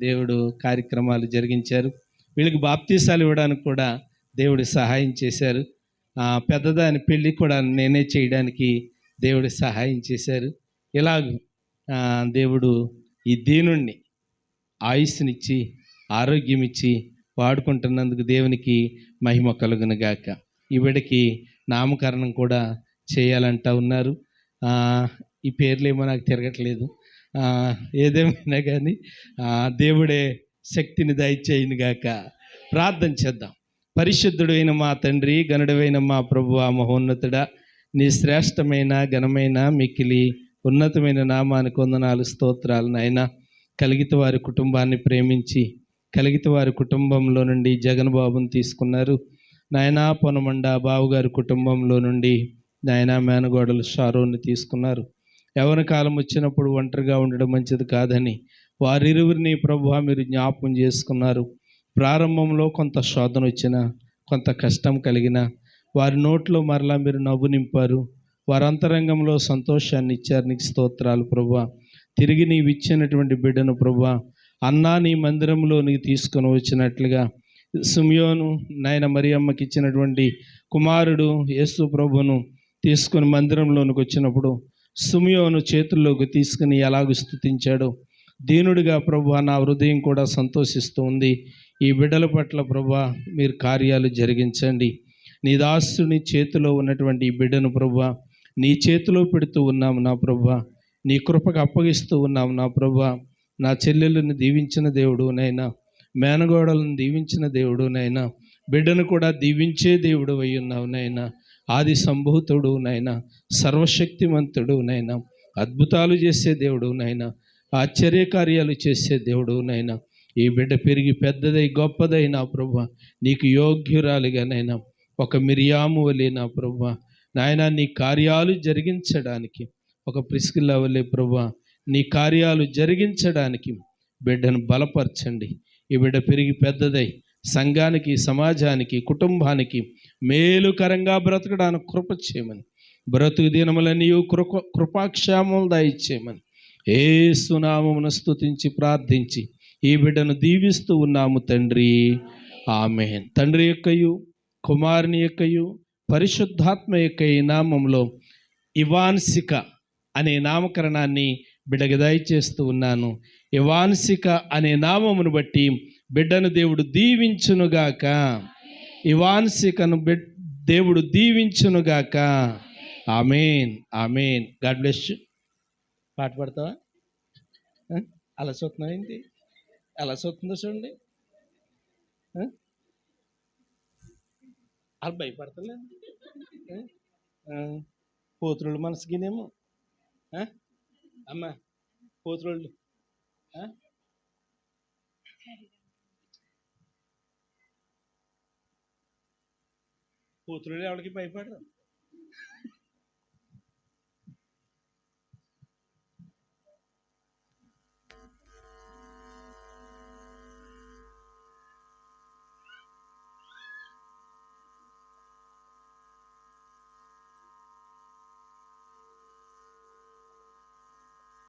దేవుడు కార్యక్రమాలు జరిగించారు. వీళ్ళకి బాప్తీసాలు ఇవ్వడానికి కూడా దేవుడు సహాయం చేశారు. పెద్దదాని పెళ్ళి కూడా నేనే చేయడానికి దేవుడు సహాయం చేశారు. ఇలాగ దేవుడు ఈ దీనుణ్ణి ఆయుస్సునిచ్చి ఆరోగ్యం ఇచ్చి వాడుకుంటున్నందుకు దేవునికి మహిమ కలుగునుగాక. ఈ బిడ్డకి నామకరణం కూడా చేయాలంటా ఉన్నారు. ఈ పేర్లేమో నాకు తిరగట్లేదు. ఏదేమైనా కానీ దేవుడే శక్తిని దయచేయునుగాక. ప్రార్థన చేద్దాం. పరిశుద్ధుడైన మా తండ్రి, గనుడైన మా ప్రభువా, మహోన్నతుడా, నీ శ్రేష్టమైన ఘనమైన మిక్కిలి ఉన్నతమైన నామానికి వందనాలు, స్తోత్రాలు. నాయన కలిగిత వారి కుటుంబాన్ని ప్రేమించి కలిగిత వారి కుటుంబంలో నుండి జగన్ బాబుని తీసుకున్నారు. నాయన పొనమండ బావుగారి కుటుంబంలో నుండి నాయన మేనగోడలు షారోని తీసుకున్నారు. యవ్వన కాలం వచ్చినప్పుడు ఒంటరిగా ఉండడం మంచిది కాదని వారిరువురిని ప్రభువా మీరు జ్ఞాపకం చేసుకున్నారు. ప్రారంభంలో కొంత శోధన వచ్చినా, కొంత కష్టం కలిగిన వారి నోట్లో మరలా మీరు నవ్వు నింపారు. వారి అంతరంగంలో సంతోషాన్ని ఇచ్చారు. నీకు స్తోత్రాలు ప్రభువా. తిరిగి నీవు ఇచ్చినటువంటి బిడ్డను ప్రభువా అన్నా నీ మందిరంలోనికి తీసుకొని వచ్చినట్లుగా సిమియోను నాయన మరియమ్మకి ఇచ్చినటువంటి కుమారుడు యేసు ప్రభును తీసుకొని మందిరంలోనికి వచ్చినప్పుడు సిమియోను చేతుల్లోకి తీసుకుని ఎలాగ స్తుతించాడో దీనుడిగా ప్రభువా నా హృదయం కూడా సంతోషిస్తూ ఉంది. ఈ బిడ్డల పట్ల ప్రభువా మీరు కార్యాలు జరిగించండి. నీ దాసుని చేతిలో ఉన్నటువంటి ఈ బిడ్డను ప్రభువా నీ చేతిలో పెడుతూ ఉన్నాము నా ప్రభువా. నీ కృపకు అప్పగిస్తూ ఉన్నాము నా ప్రభువా. నా చెల్లెళ్ళని దీవించిన దేవుడు నైనా, మేనగోడలను దీవించిన దేవుడు నైనా, బిడ్డను కూడా దీవించే దేవుడు అయి ఉన్నావు నైనా. ఆది సంభూతుడు నైనా, సర్వశక్తిమంతుడు నైనా, అద్భుతాలు చేసే దేవుడు నైనా, ఆశ్చర్యకార్యాలు చేసే దేవుడు నైనా. ఈ బిడ్డ పెరిగి పెద్దదై గొప్పదై నా ప్రభువా నీకు యోగ్యురాలిగా నైనా ఒక మిరియాము వలె నా ప్రభువా నాయన నీ కార్యాలు జరిగించడానికి, ఒక ప్రిస్కిల్లా వలె ప్రభువా నీ కార్యాలు జరిగించడానికి బిడ్డను బలపరచండి. ఈ బిడ్డ పెరిగి పెద్దదై సంఘానికి, సమాజానికి, కుటుంబానికి మేలుకరంగా బ్రతకడానికి కృప చేయమని, బ్రతుకు దినములన్నీ కృపాక్షేమములు దయచేయమని యేసు నామమున స్తుతించి ప్రార్థించి ఈ బిడ్డను దీవిస్తూ ఉన్నాము తండ్రి. ఆమేన్. తండ్రి యొక్కయు కుమారుని యొక్కయు పరిశుద్ధాత్మ యొక్క ఈ నామంలో ఇవాన్సిక అనే నామకరణాన్ని బిడ్డకు దయచేస్తూ ఉన్నాను. ఇవాన్సిక అనే నామమును బట్టి బిడ్డను దేవుడు దీవించునుగాక. ఇవాన్సికను దేవుడు దీవించునుగాక. Amen, amen. God bless you. పాట పాడతావా? అలా చూస్తున్నావు ఏంటి? అలా చూస్తుందో చూడండి. అలా భయపడతలేదు. పోతురుళ్ళు మనసుకినేమో అమ్మా, పోతురుళ్ళు పోతురుళ్ళు ఎవరికి భయపడరు.